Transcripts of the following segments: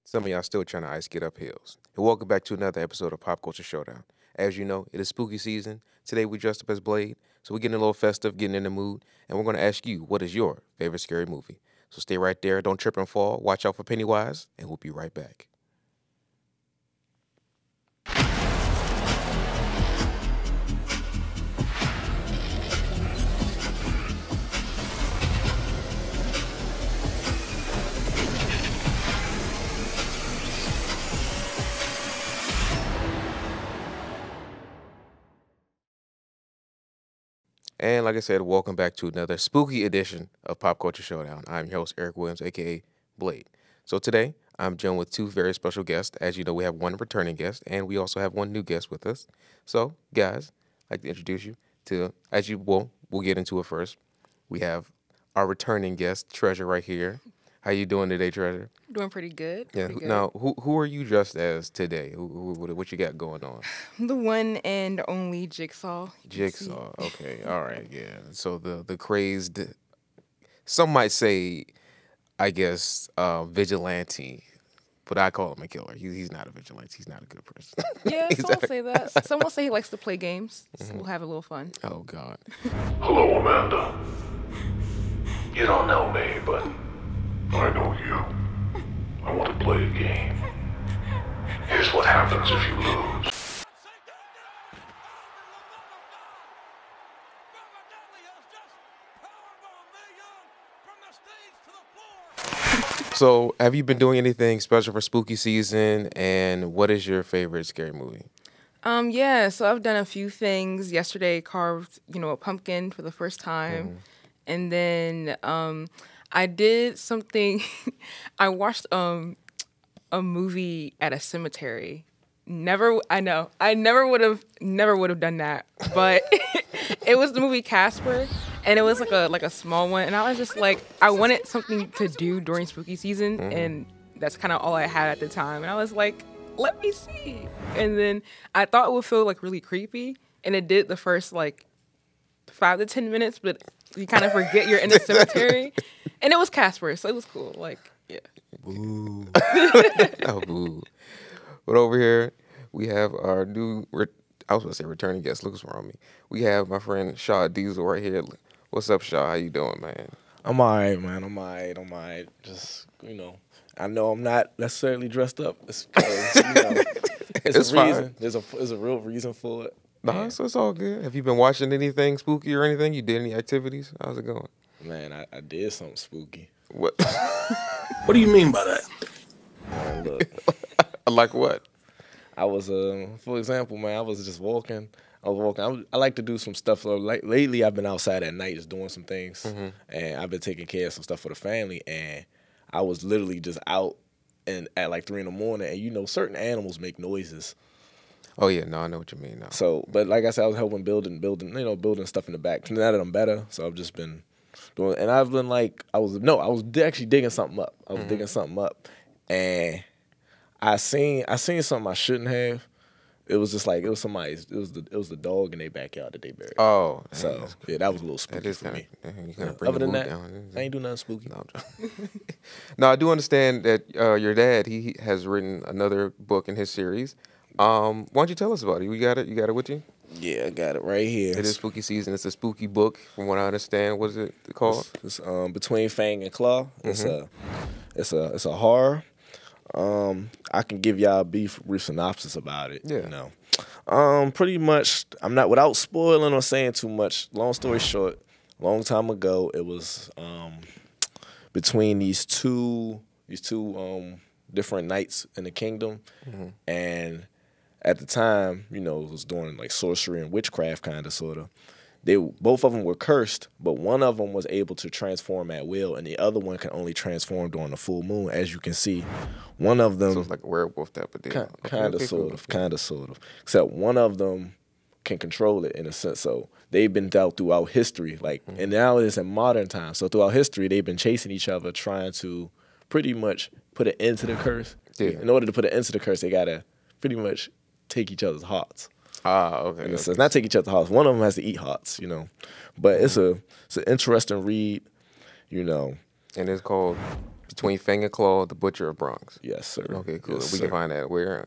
Some of y'all still trying to ice get up hills. And welcome back to another episode of Pop Culture Showdown. As you know, it is spooky season. Today we dressed up as Blade, so we're getting a little festive, getting in the mood, and we're going to ask you, what is your favorite scary movie? So stay right there, don't trip and fall, watch out for Pennywise, and we'll be right back. And like I said, welcome back to another spooky edition of Pop Culture Showdown. I'm your host, Eric Williams, aka Blade. So today, I'm joined with two very special guests. As you know, we have one returning guest, and we also have one new guest with us. So, guys, I'd like to introduce you to, we'll get into it first. We have our returning guest, Treasure, right here. How you doing today, Treasure? Doing pretty good. Yeah. Pretty good. Now, who are you dressed as today? What you got going on? The one and only Jigsaw. Jigsaw. Okay. All right. Yeah. So the crazed, some might say, I guess, vigilante, but I call him a killer. He's not a vigilante. He's not a good person. Yeah, some will say that. Some will say he likes to play games. So we'll have a little fun. Oh God. Hello, Amanda. You don't know me, but I know you. I want to play a game. Here's what happens if you lose. So, have you been doing anything special for spooky season? And what is your favorite scary movie? Yeah, so I've done a few things. Yesterday carved, a pumpkin for the first time. And then I did something I watched a movie at a cemetery. I never would have done that. But it was the movie Casper. And it was like a small one, and I was just like, I wanted something to do during spooky season, and that's kind of all I had at the time. And I was like, let me see. And then I thought it would feel like really creepy, and it did the first like 5 to 10 minutes, but you kind of forget you're in the cemetery. And it was Casper, so it was cool. Like, yeah. Boo. Oh, boo. But over here, we have our new, I was going to say returning guest. Look what's wrong with me. We have my friend Shaw Diesel right here. What's up, Shaw? How you doing, man? I'm all right, man. I'm all right. Just, I know I'm not necessarily dressed up. It's because, it's It's a fine. reason. There's a real reason for it. Nah, so it's all good. Have you been watching anything spooky or anything? You did any activities? How's it going? Man, I did something spooky. What? What do you mean by that? Look, Like what? I was, for example, man, I was just walking. I like to do some stuff. So lately, I've been outside at night just doing some things, and I've been taking care of some stuff for the family. And I was literally just out and at like 3 a.m, and certain animals make noises. Oh yeah, no, I know what you mean now. So, but like I said, I was helping building stuff in the back. Now that I'm better, so I've just been doing, and I've been like, I was actually digging something up. I was digging something up, and I seen something I shouldn't have. It was just like it was the dog in their backyard that they buried. Oh, So yeah, that was a little spooky for me. Other than that, I ain't do nothing spooky. No, no, I do understand that your dad he has written another book in his series. Why don't you tell us about it? You got it? You got it with you? Yeah, I got it right here. It is spooky season. It's a spooky book, from what I understand. What is it called? It's Between Fang and Claw. It's a horror. I can give y'all a brief synopsis about it. Yeah. Pretty much, I'm not without spoiling or saying too much. Long story short, long time ago, it was between these two different knights in the kingdom, and at the time, it was doing like sorcery and witchcraft kind of sort of. Both of them were cursed, but one of them was able to transform at will, and the other one can only transform during the full moon. As you can see, one of them So it's like a werewolf type of deal. kind of sort of. Except one of them can control it in a sense. So they've been out throughout history, and now it is in modern times. So throughout history, they've been chasing each other, trying to pretty much put an end to the curse. Yeah. In order to put an end to the curse, they gotta pretty much take each other's hearts. Ah, okay. So it's not take each other's hearts. One of them has to eat hearts, But it's an interesting read, And it's called Between Fang and Claw, The Butcher of Bronx. Yes, sir. Okay, cool. Yes, We sir. can find that where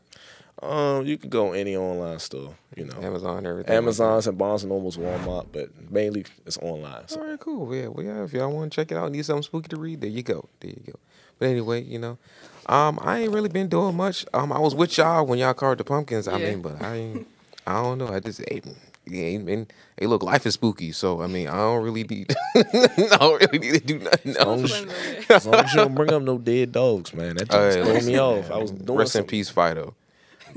You can go any online store, you know. Amazon, everything. Amazon's and Barnes and Noble's, Walmart, but mainly it's online. So. All right, cool. Yeah, well, yeah. If y'all want to check it out, need something spooky to read, there you go. There you go. But anyway, you know, I ain't really been doing much. I was with y'all when y'all carved the pumpkins. I mean, but I don't know. I just ate. Hey, look, life is spooky, so I mean, I don't really need, I don't really need to do nothing else. As long as you don't bring up no dead dogs, man, that just threw me off. I was doing Rest in something. peace, Fido.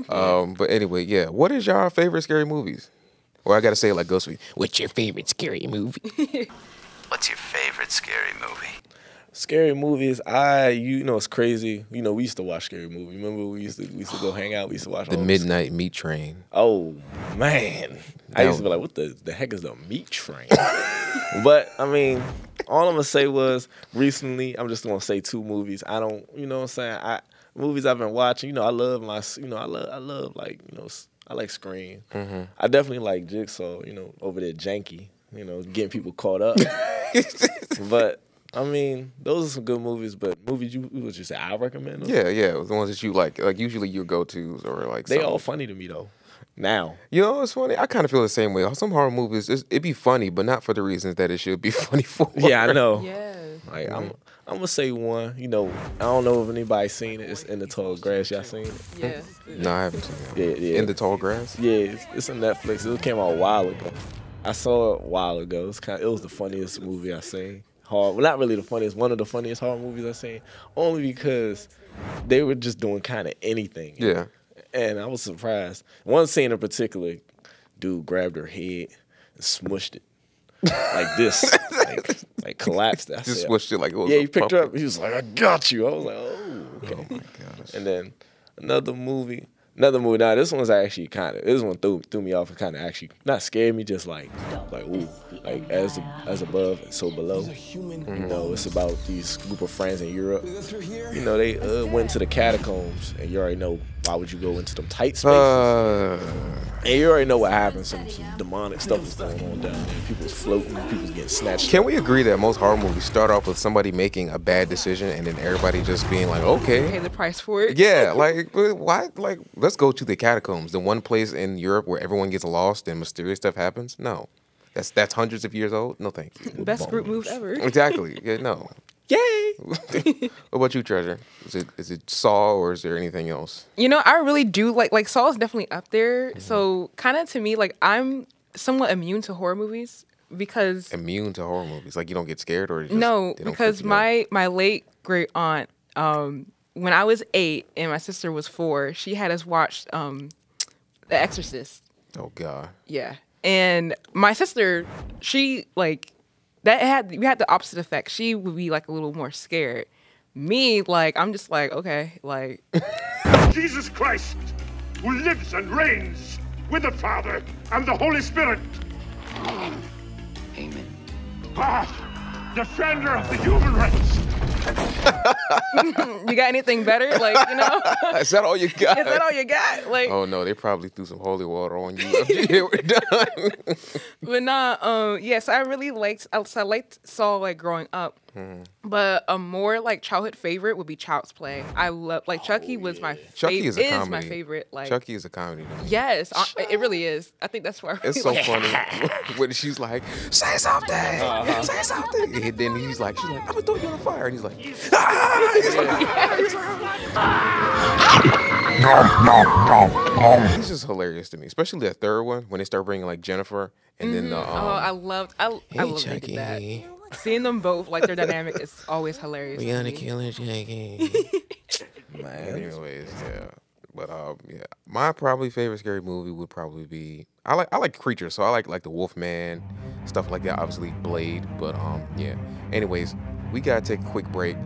But anyway, yeah. What is your favorite scary movies? Or I gotta say it like Ghostface. What's your favorite scary movie? What's your favorite scary movie? Scary movies, it's crazy. You know, we used to watch scary movies. Remember we used to go hang out. We used to watch The all Midnight Meat Train. Oh man, I used to be like, what the heck is the meat train? But I mean, all I'm gonna say was recently, I'm just gonna say 2 movies. I don't, you know what I'm saying? Movies I've been watching, you know, I love like, you know, I like Scream. Mm-hmm. I definitely like Jigsaw, you know, over there janky, you know, getting people caught up. But I mean, those are some good movies. But movies would you say I recommend them? Yeah, the ones that you like usually your go-tos or like. They something. all funny to me though. Now, You know, it's funny. I kind of feel the same way. Some horror movies, it'd be funny, but not for the reasons that it should be funny for. yeah, I know. Yes. Like I'm gonna say one. You know, I don't know if anybody's seen it. It's In the Tall Grass. Y'all seen it? Yes. No, I haven't seen it. Yeah. In the Tall Grass. Yeah, it's on Netflix. It came out a while ago. I saw it a while ago. It was the funniest movie I seen. Well, not really the funniest. One of the funniest horror movies I seen. Only because they were just doing kind of anything. Yeah. And I was surprised. One scene in particular, dude grabbed her head and smushed it like this, like collapsed it. I Just said, swished it like it was. yeah, a he picked her puppet. up. He was like, "I got you." I was like, "Oh, okay." Oh my gosh. And then another movie. Now this one's actually this one threw me off and kind of actually not scared me, just like ooh, like as above so below. You know, it's about these group of friends in Europe. You know, they went to the catacombs, and you already know why would you go into them tight spaces. And you already know what happens. Some demonic stuff is going on down there. People's floating, people's getting snatched. Can we agree that most horror movies start off with somebody making a bad decision and then everybody just being like, Pay okay. the price for it. Yeah, like, why? Like, let's go to the catacombs, the one place in Europe where everyone gets lost and mysterious stuff happens. No. That's hundreds of years old. No, thank you. Best group move ever. Exactly. Yeah, no. Yay! What about you, Treasure? Is it Saw or is there anything else? You know, I really do like Saw is definitely up there. So kind of to me, like I'm somewhat immune to horror movies because Immune to horror movies? Like you don't get scared or just, no, they don't because freak you out? my late great aunt, when I was 8 and my sister was 4, she had us watch The Exorcist. Oh God. Yeah, and my sister, she like we had the opposite effect. She would be like a little more scared. Me, like I'm just like okay, like Jesus Christ, who lives and reigns with the Father and the Holy Spirit. Amen. God, defender of the human race. you got anything better? Like you know, Is that all you got? is that all you got? Like, Oh no, they probably threw some holy water on you after they were done. but nah, yes, I really liked. I liked Saw like growing up. But a more like childhood favorite would be Child's Play. I love like Chucky was my Chucky is a comedy. my favorite. Like Chucky is a comedy to me. yes, it really is. I think that's why I really It's so like funny when she's like, "Say something, say something," and then she's like, "I'm gonna throw you on the fire," and he's like, He's just hilarious to me, especially that third one when they start bringing like Jennifer and then the I loved they did that. Seeing them both, like their dynamic is always hilarious. we to gonna me. kill her, Chucky. Man, anyways, yeah. But yeah, my probably favorite scary movie would probably be I like creatures, so I like the Wolfman, stuff like that. Obviously Blade, but yeah. Anyways, we gotta take a quick break.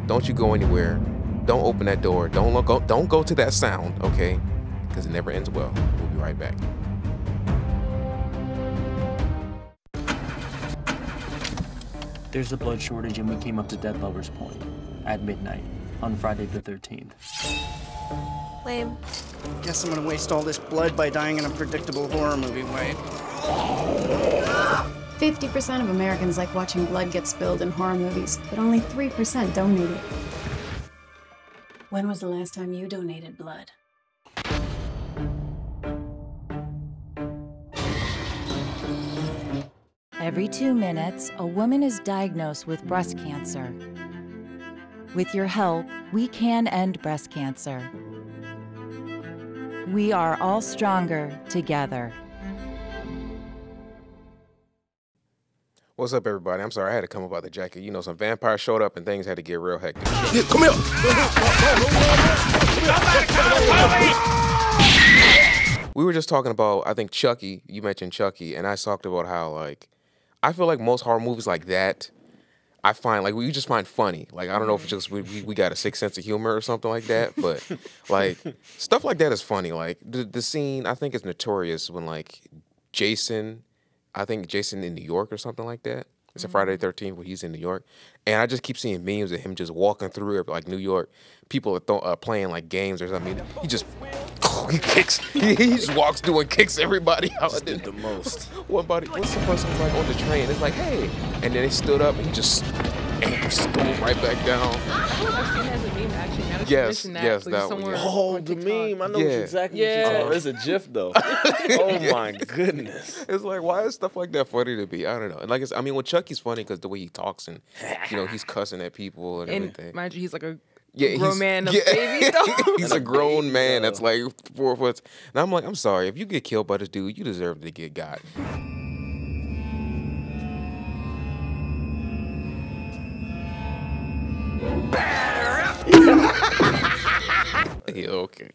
Don't you go anywhere. Don't open that door. Don't go to that sound, okay? Because it never ends well. We'll be right back. There's a blood shortage and we came up to Dead Lover's Point at midnight on Friday the 13th. Lame. Guess I'm gonna waste all this blood by dying in a predictable horror movie way. 50% of Americans like watching blood get spilled in horror movies, but only 3% donate it. When was the last time you donated blood? Every 2 minutes, a woman is diagnosed with breast cancer. With your help, we can end breast cancer. We are all stronger together. What's up, everybody? I'm sorry I had to come up out the jacket. You know, some vampires showed up and things had to get real hectic. Yeah, come here. We were just talking about, I think, Chucky. You mentioned Chucky, and I talked about how, like, I feel like most horror movies like that, I find, like, we just find funny. Like, I don't know if it's just we got a sixth sense of humor or something like that, but, like, stuff like that is funny. Like, the scene, I think, is notorious when, like, Jason in New York or something like that. It's a Friday the 13th where he's in New York. And I just keep seeing memes of him just walking through like New York. People are playing like games or something. He just kicks. He just walks through and kicks everybody out. Just did the most. What's the person who's like on the train? It's like, hey. And then they stood up and he just boom right back down. I've seen it as a meme actually. Now that you Yes, mention that, yes, like, that one, somewhere yeah. Oh, on the TikTok. meme. I know Yeah. exactly Yeah. what you're talking about. It's a GIF, though. Oh, my goodness. It's like, why is stuff like that funny to be? I don't know. And like, I mean, when Chucky's funny because the way he talks and, you know, he's cussing at people and everything. Mind you, he's like a Yeah, grown man of baby though. He's a grown man that's like 4 foot. And I'm like, I'm sorry, if you get killed by this dude, you deserve to get got. Yeah, okay.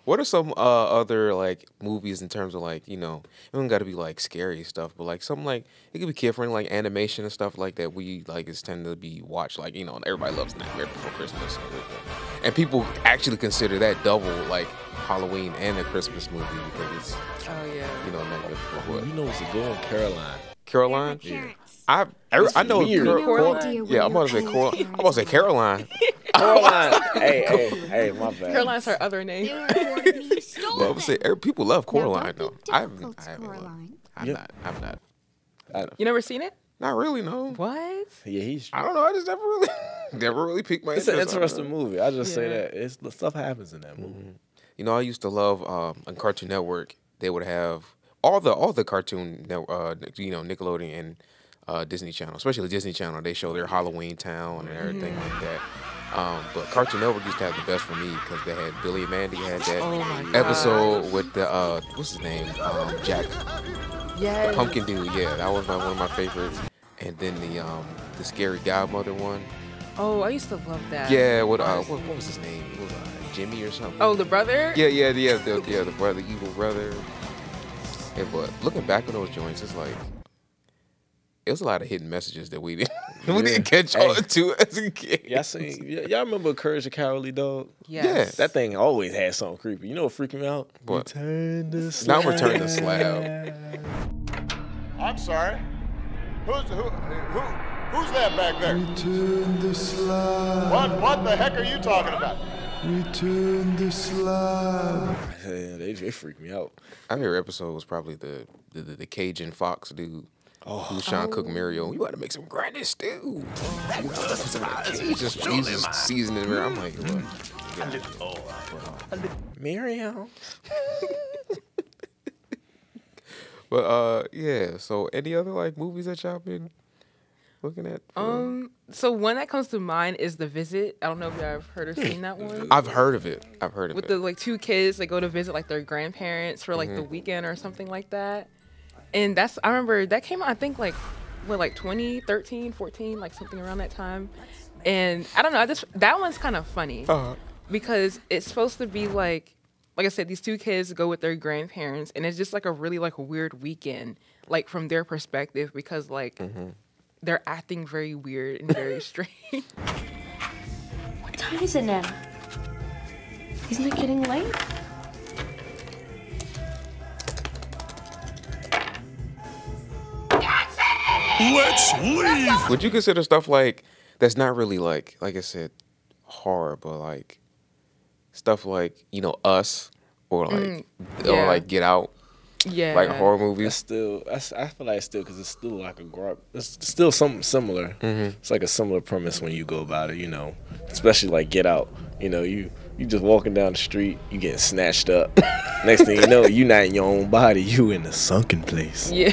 What are some other like movies in terms of like, you know, it don't got to be like scary stuff, but like something like it could be kid friendly, like animation and stuff like that. We like is tend to be watched like, you know, everybody loves Nightmare Before Christmas, and people actually consider that double like Halloween and a Christmas movie because it's you know Nightmare Before what? You know what's a good one? Caroline. Caroline. Yeah. I know. Coraline? Yeah, I'm about to say Coraline. I'm about to say Caroline. Caroline. Hey, my bad. Caroline's her other name. Well, I would say people love Coraline though. I'm not. You never seen it? Not really, no. What? Yeah, he's. I don't know. I just never really piqued my It's interest. an interesting movie. I just say Yeah. that it's the stuff happens in that movie. You know, I used to love on Cartoon Network. They would have all the cartoon, you know, Nickelodeon and Disney Channel, especially Disney Channel. They show their Halloween Town and everything like that. But Cartoon Network used to have the best for me because they had Billy and Mandy had that episode with the what's his name, Jack, Yes. the pumpkin dude. Yeah, that was one of my favorites. And then the Scary Godmother one. Oh, I used to love that. Yeah, what was his name? It was Jimmy or something. Oh, the brother? The brother, evil brother. Yeah, but looking back on those joints, it's like it was a lot of hidden messages that we didn't catch on to as a kid. Y'all remember Courage the Cowardly Dog? Yes. Yeah. That thing always had something creepy. You know what freaked me out? What? Return the slab. Now Return the Slab. I'm sorry. Who's that back there? Return the slab. What the heck are you talking about? Return the slab. Yeah, they freak me out. My favorite episode was probably the Cajun Fox dude. Who's trying to cook Mario? You got to make some granny stew. He's just seasoning it. I'm like, Mario. But yeah. So any other like movies that y'all been looking at? So one that comes to mind is The Visit. I don't know if y'all have heard or seen that one. I've heard of it. With the like two kids that go to visit like their grandparents for like the weekend or something like that. And I remember that came out I think like 2013, 14, like something around that time. And I don't know, that one's kind of funny because it's supposed to be like I said, these two kids go with their grandparents and it's just like a really like weird weekend, like from their perspective because like they're acting very weird and very strange. What time is it now? Isn't it getting late? Let's leave! Would you consider stuff like that's not really like I said, horror, but like stuff like, you know, Us or like Get Out? Yeah. like horror It's movies. still, I feel like it's still, because it's still like it's still something similar. It's like a similar premise when you go about it, you know, especially like Get Out. You know, you just walking down the street, you getting snatched up. Next thing you know, you not in your own body, you in a sunken place. Yeah.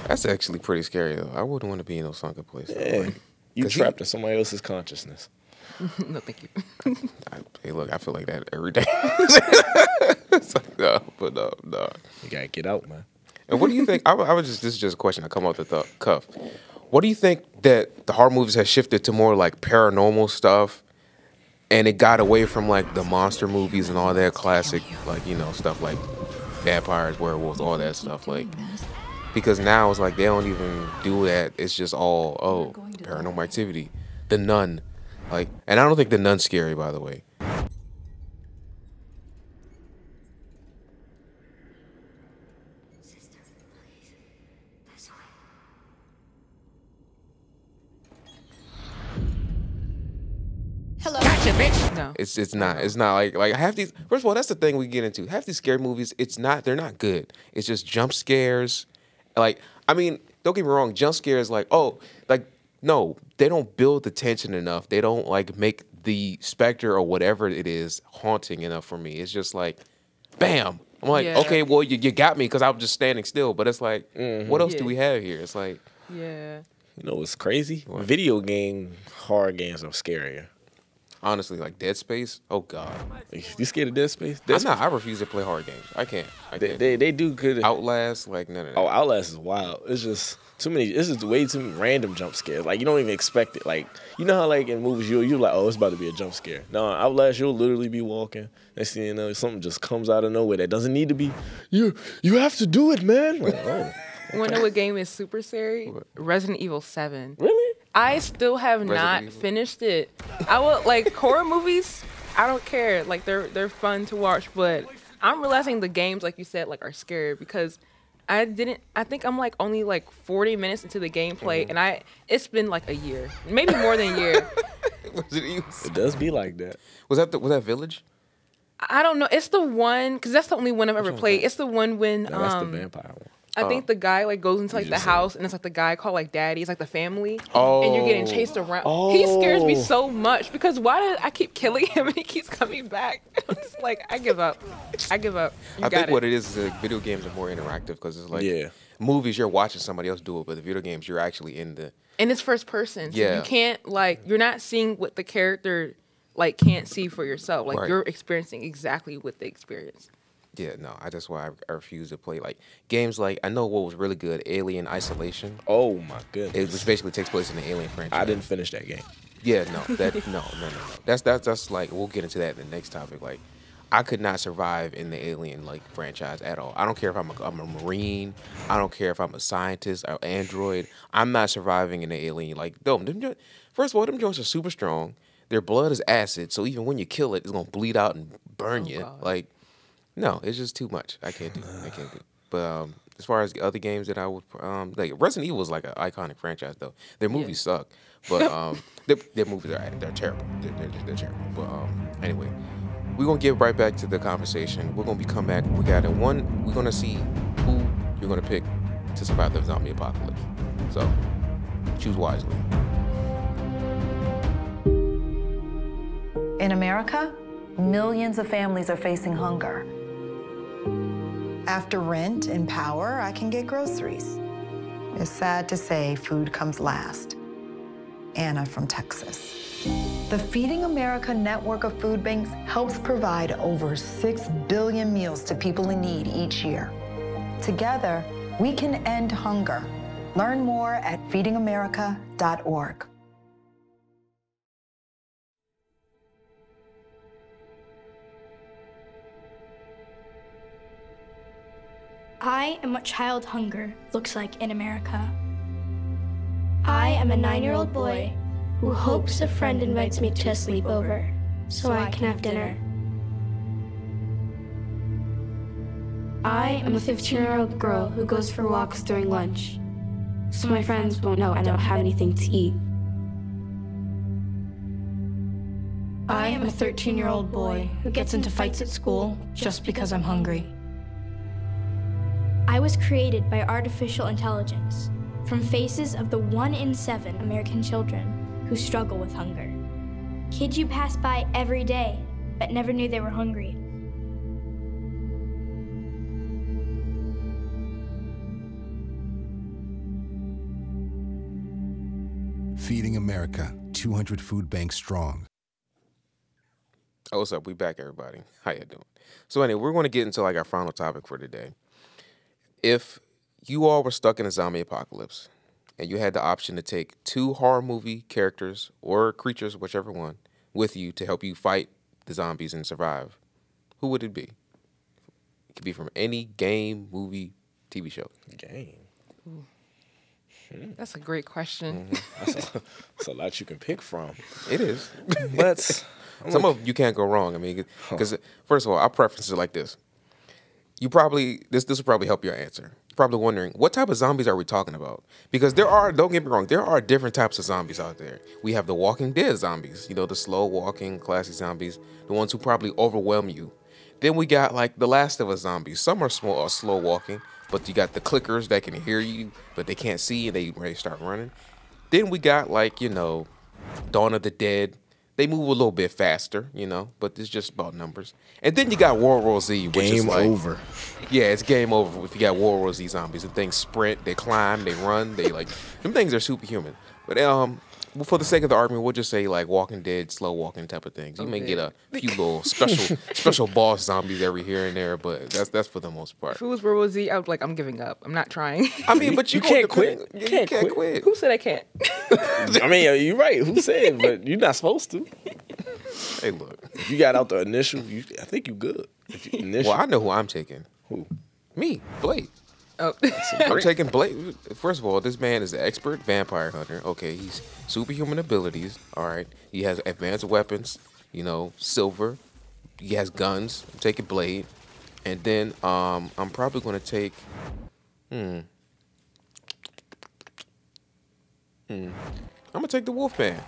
That's actually pretty scary though. I wouldn't want to be in no sunken place. Yeah. Like, You trapped in somebody else's consciousness. No, thank you. hey, look, I feel like that every day. It's like, no. You gotta get out, man. And what do you think? I was just, this is just a question. I come off the cuff. What do you think that the horror movies has shifted to more like paranormal stuff, and it got away from like the monster movies and all that classic, like, you know, stuff like vampires, werewolves, all that stuff, like, because now it's like they don't even do that. It's just all paranormal activity. The Nun, like, and I don't think The Nun's scary, by the way. Hello. Gotcha, bitch. No. It's not like half these. First of all, that's the thing we get into. Half these scary movies, they're not good. It's just jump scares. Like, I mean, don't get me wrong, jump scares no, they don't build the tension enough. They don't like make the specter or whatever it is haunting enough for me. It's just like, bam. I'm like, Yeah. okay, well, you got me because I was just standing still. But it's like, what else do we have here? It's like, Yeah. You know what's crazy? Video game horror games are scarier. honestly, like Dead Space. Oh God, You scared of Dead Space? I refuse to play horror games. I can't. They do good. Outlast, like none of that. Oh, Outlast is wild. It's just too many. It's just way too many random jump scares. Like you don't even expect it. Like you know how like in movies you're like, oh, it's about to be a jump scare. No, Outlast you'll literally be walking. Next thing you know, something just comes out of nowhere that doesn't need to be. You have to do it, man. Like, oh. You want to know what game is super scary? Resident Evil 7. Really? I still have not finished it. I will like horror movies. I don't care. Like they're fun to watch, but I'm realizing the games, like you said, like are scary because I think I'm like only like 40 minutes into the gameplay, and it's been like a year, maybe more than a year. It does be like that. Was that Village? I don't know. It's the one because that's the only one I've ever played. It's the one when No, that's the vampire one. I think the guy like goes into like the house and it's like the guy called like Daddy. It's like the family, and you're getting chased around. He scares me so much because why did I keep killing him and he keeps coming back? I'm just like, I give up. I think what it is video games are more interactive because it's like movies you're watching somebody else do it, but the video games you're actually in the. And it's first person, so you can't like you're not seeing what the character like can't see for yourself. Like you're experiencing exactly what they experience. Yeah, no, that's why I refuse to play like games like I know what was really good, Alien Isolation. Oh my goodness! Which basically takes place in the Alien franchise. I didn't finish that game. Yeah, no. That's like we'll get into that in the next topic. Like, I could not survive in the Alien like franchise at all. I don't care if I'm a Marine. I don't care if I'm a scientist or android. I'm not surviving in the Alien. Like, first of all, them joints are super strong. Their blood is acid, so even when you kill it, it's gonna bleed out and burn you. God. Like. No, it's just too much. I can't do. But as far as other games that I would like, Resident Evil is like an iconic franchise though. Their movies suck, but their movies they're terrible. They're terrible. But anyway, we're gonna get right back to the conversation. We're gonna come back. We're gonna see who you're gonna pick to survive the zombie apocalypse. So choose wisely. In America, millions of families are facing hunger. After rent and power, I can get groceries. It's sad to say food comes last. Anna from Texas. The Feeding America network of food banks Helps provide over 6 billion meals to people in need each year. Together, we can end hunger. Learn more at feedingamerica.org. I am what child hunger looks like in America. I am a 9-year-old boy who hopes a friend invites me to a sleepover so I can have dinner. I am a 15-year-old girl who goes for walks during lunch so my friends won't know I don't have anything to eat. I am a 13-year-old boy who gets into fights at school just because I'm hungry. I was created by artificial intelligence from faces of the 1 in 7 American children who struggle with hunger. Kids you pass by every day, but never knew they were hungry. Feeding America, 200 food banks strong. Oh, what's up? We back, everybody. How you doing? So anyway, we're going to get into like our final topic for today. If you all were stuck in a zombie apocalypse and you had the option to take 2 horror movie characters or creatures, whichever one, with you to help you fight the zombies and survive, who would it be? It could be from any game, movie, TV show. Game. That's a great question. That's a lot you can pick from. It is. But some of you can't go wrong. I mean, because first of all, our preference is like this. You probably this will probably help your answer. You're probably wondering what type of zombies are we talking about? Because there are, don't get me wrong, there are different types of zombies out there. We have the Walking Dead zombies, you know, the slow walking, classic zombies, the ones who probably overwhelm you. Then we got like the Last of Us zombies. Some are small or slow walking, but you got the clickers that can hear you, but they can't see and they ready to start running. Then we got like, you know, Dawn of the Dead. They move a little bit faster, you know, but it's just about numbers. And then you got World War Z, which is like... Game over. Yeah, it's game over if you got World War Z zombies. The things sprint, they climb, they run, they like... Them things are superhuman. But for the sake of the argument, we'll just say like Walking Dead, slow walking type of things. You may get a few little special boss zombies every here and there, but that's for the most part. If it was World War Z, I would be like, I'm giving up. I'm not trying. I mean, but you can't quit. You can't quit. Who said I can't? I mean, you're right. Who said? But you're not supposed to. Hey, look. If you got out the initial, I think you're good. Well, I know who I'm taking. Who? Me, Blade. Oh. I'm taking Blade. First of all, this man is an expert vampire hunter. Okay, he's superhuman abilities. All right, he has advanced weapons. You know, silver. He has guns. I'm taking Blade, and then I'm probably going to take. I'm gonna take the Wolfman.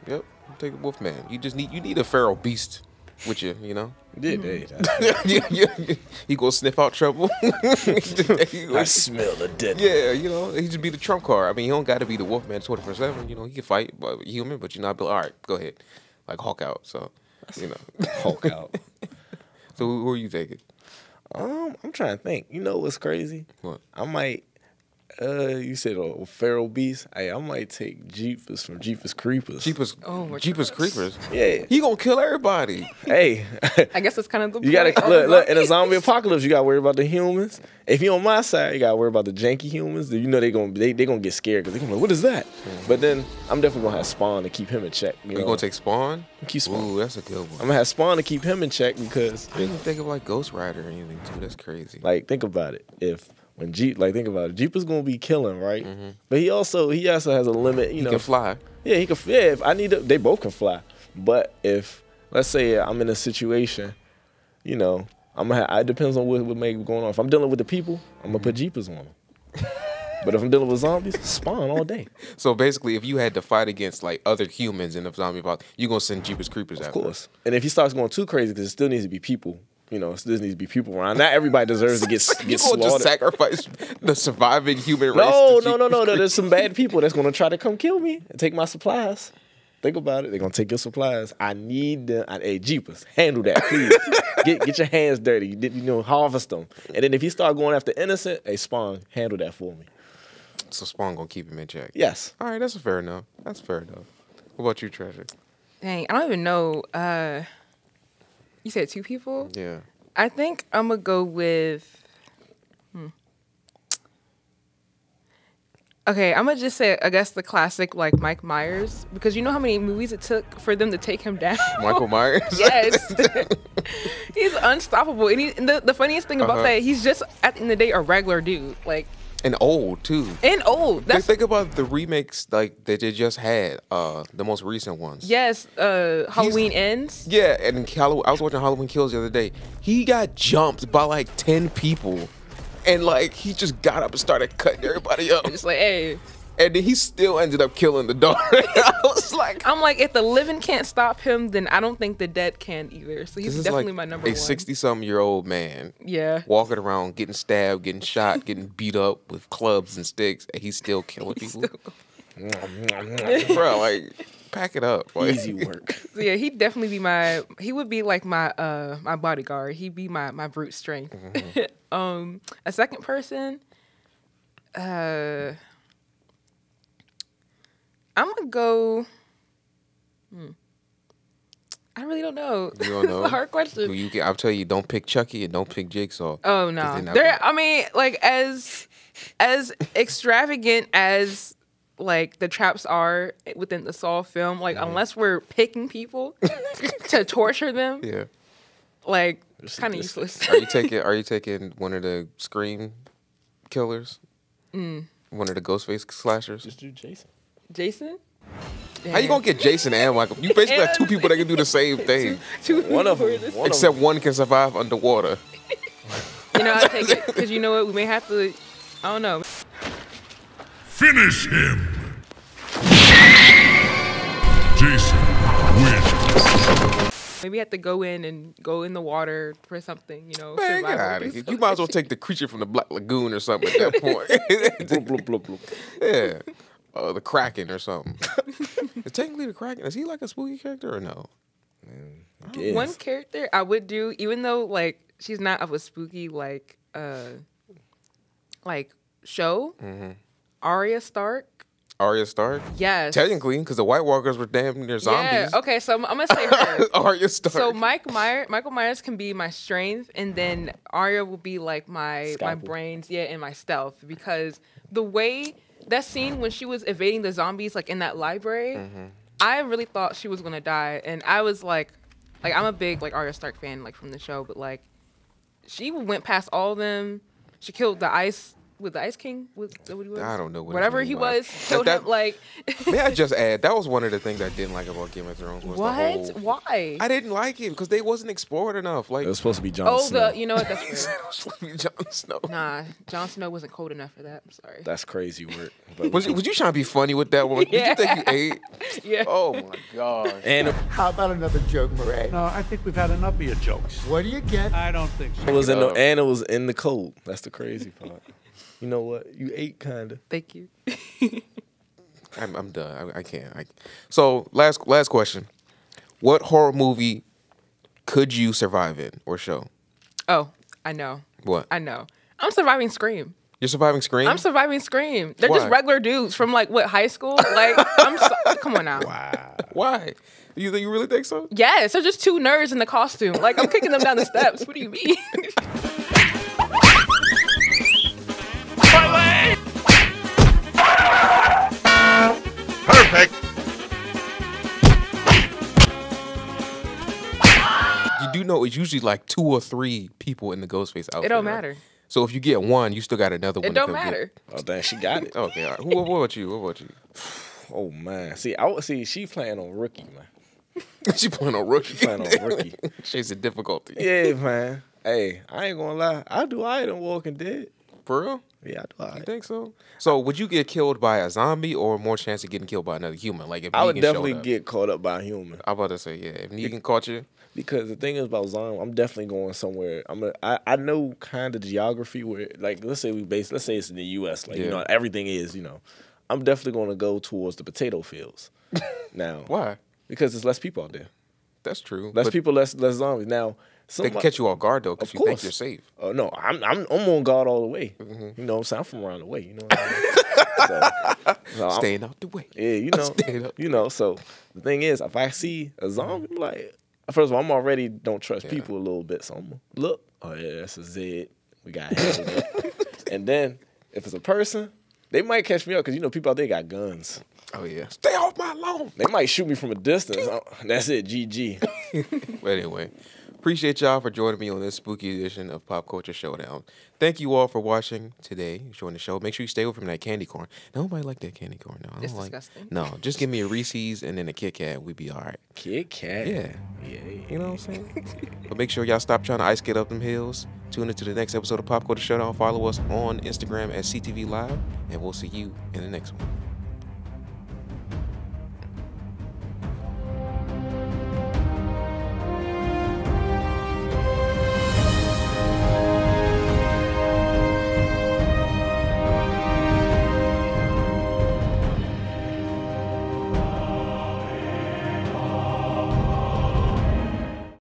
Yep, I'll take the Wolfman. You need a feral beast with you, you know. He gonna sniff out trouble. I smell the dead. Yeah, you know, he just be the trump card. I mean, he don't got to be the Wolfman 24/7. You know, he can fight, but human. But you know, I'd be like, all right, go ahead, like Hulk out. So, you know, Hulk out. So who are you taking? I'm trying to think. You know what's crazy? What? I might. You said a feral beast. Hey, I might take Jeepers from Jeepers Creepers. Jeepers Creepers. Yeah, he gonna kill everybody. Hey, I guess that's kind of the you gotta look in a zombie apocalypse. You gotta worry about the humans. If you're on my side, you gotta worry about the janky humans. You know they gonna get scared because they gonna be like, what is that? But then I'm definitely gonna have Spawn to keep him in check. You gonna take Spawn? Keep Spawn. Ooh, that's a good one. I'm gonna have Spawn to keep him in check because I didn't think of like Ghost Rider or anything too. That's crazy. Like think about it. Think about it. Jeep is gonna be killing, right? Mm-hmm. But he also has a limit. You know, he can fly. Yeah, he can. Yeah, if I need to, they both can fly. But if let's say I'm in a situation, you know, it depends on what may be going on. If I'm dealing with the people, I'm gonna put Jeepers on them. But if I'm dealing with zombies, Spawn all day. So basically, if you had to fight against like other humans in the zombie apocalypse, you're gonna send Jeepers Creepers after. Of course. And if he starts going too crazy, because it still needs to be people. You know, there needs to be people around. Not everybody deserves to get slaughtered. You gonna just sacrifice the surviving human race? No. There's some bad people that's gonna try to come kill me and take my supplies. Think about it. They're gonna take your supplies. I need them. Hey, Jeepers, handle that, please. get your hands dirty. You know, harvest them. And then if he start going after innocent, hey, Spawn, handle that for me. So Spawn gonna keep him in check. Yes. All right, that's fair enough. What about you, Treasure? Dang, I don't even know. You said 2 people? Yeah. I think I'm going to go with... Okay, I'm going to just say, I guess, the classic, like, Mike Myers. Because you know how many movies it took for them to take him down? Michael Myers? Yes. He's unstoppable. And the funniest thing about that, he's just, at the end of the day, a regular dude. Like... And old, too. And old. Think about the remakes like that they just had, the most recent ones. Yes, Halloween Ends. Yeah, and I was watching Halloween Kills the other day. He got jumped by like 10 people. And like he just got up and started cutting everybody up. Just like, hey, And then he still ended up killing the daughter. I was like, I'm like, if the living can't stop him, then I don't think the dead can either. So he's definitely my number a one. 60-something-year-old man. Yeah. Walking around, getting stabbed, getting shot, getting beat up with clubs and sticks, and he's still killing people. Bro, like, pack it up. Like. Easy work. So yeah, he'd definitely be he would be like my my bodyguard. He'd be my brute strength. Mm-hmm. A second person, I'm gonna go. I really don't know. You don't know? It's a hard question. I'll tell you, don't pick Chucky and don't pick Jigsaw. Oh no, I mean, like as extravagant as like the traps are within the Saw film, like unless we're picking people to torture them, Yeah. like it's kind of useless. Are you taking one of the Scream killers? One of the Ghostface slashers? Just do Jason. Jason? How you gonna get Jason and Michael? You basically have two people that can do the same thing. One of them. Except one can survive underwater. You know, I take it because you know what? We may have to. I don't know. Finish him! Jason wins. Maybe have to go in the water for something. You know, Man, get out of here. You might as well take the creature from the Black Lagoon or something at that point. Bloop, bloop, bloop. Yeah. The Kraken or something. Is technically the Kraken, is he like a spooky character or no? One character I would do, even though like she's not of a spooky like show. Arya Stark. Arya Stark? Yes. Technically, because the White Walkers were damn near zombies. Yeah. Okay, so I'm gonna say her. Arya Stark. So Michael Myers can be my strength, and then Arya will be like my brains, and my stealth. Because the way that scene when she was evading the zombies, like in that library, I really thought she was gonna die, and I was like I'm a big like Arya Stark fan, like from the show, but like she went past all of them. She killed the Ice King. Was that what he was? I don't know whatever he was. Killed him like. May I just add, that was one of the things I didn't like about Game of Thrones. Was what? The whole, Why? I didn't like it because they wasn't explored enough. Like it was supposed to be Jon Snow. You know what? That's weird. It was supposed to be Jon Snow. Nah, Jon Snow wasn't cold enough for that. I'm sorry. That's crazy work. Was you trying to be funny with that one? Yeah. Did you think you ate? Yeah. Oh my gosh. And How about another joke, Murray? No, I think we've had enough of your jokes. What do you get? I don't think so. it was in the cold. That's the crazy part. You know what? You ate kinda. Thank you. I'm done. I can't. So last question. What horror movie could you survive in or show? Oh, I know. What? I know. I'm surviving Scream. You're surviving Scream? I'm surviving Scream. They're Why? just regular dudes from like what high school? Like come on now. Wow. Why? You really think so? Yes, they're just two nerds in the costume. Like I'm kicking them down the steps. What do you mean? Perfect. You do know it's usually like 2 or 3 people in the Ghostface outfit. It don't right? matter. So if you get one, you still got another one. It don't matter. Oh dang, she got it. Okay, all right. What about you? What about you? Oh man, see, she playing on rookie, man. She playing on rookie. She playing on rookie. Chasing difficulty. Yeah, man. Hey, I ain't gonna lie. I do alright on Walking Dead. For real? Yeah, I do alright. You think so? So would you get killed by a zombie or more chance of getting killed by another human? Like if I would Negan definitely showed up. get caught up by a human. I'm about to say, yeah. If Negan caught you. Because the thing is about zombie, I'm definitely going somewhere. I know kind of geography where, like, let's say it's in the U.S. Like, you know, everything is, you know. I'm definitely going to go towards the potato fields. Now, why? Because there's less people out there. That's true. Less people, less zombies. Now, they can catch you off guard though, because you think you're safe. Oh no, I'm on guard all the way. You know what I'm saying? I'm from around the way. You know what I mean? so staying out the way. Yeah, you know. So the thing is, if I see a zombie, I'm like, first of all, I'm already don't trust people a little bit. So I'm gonna look. Oh yeah, that's a Zed. We got it. And then if it's a person, they might catch me up because you know people out there got guns. Oh yeah, stay off my lawn. They might shoot me from a distance. That's it, GG. But anyway, appreciate y'all for joining me on this spooky edition of Pop Culture Showdown. Thank you all for watching today, enjoying the show. Make sure you stay away from that candy corn. Nobody like that candy corn. No, I It's don't like. disgusting. No, just give me a Reese's and then a Kit Kat. We'd be all right. Kit Kat. Yeah. You know what I'm saying? But make sure y'all stop trying to ice skate up them hills. Tune into the next episode of Pop Culture Showdown. Follow us on Instagram at CTV Live, and we'll see you in the next one.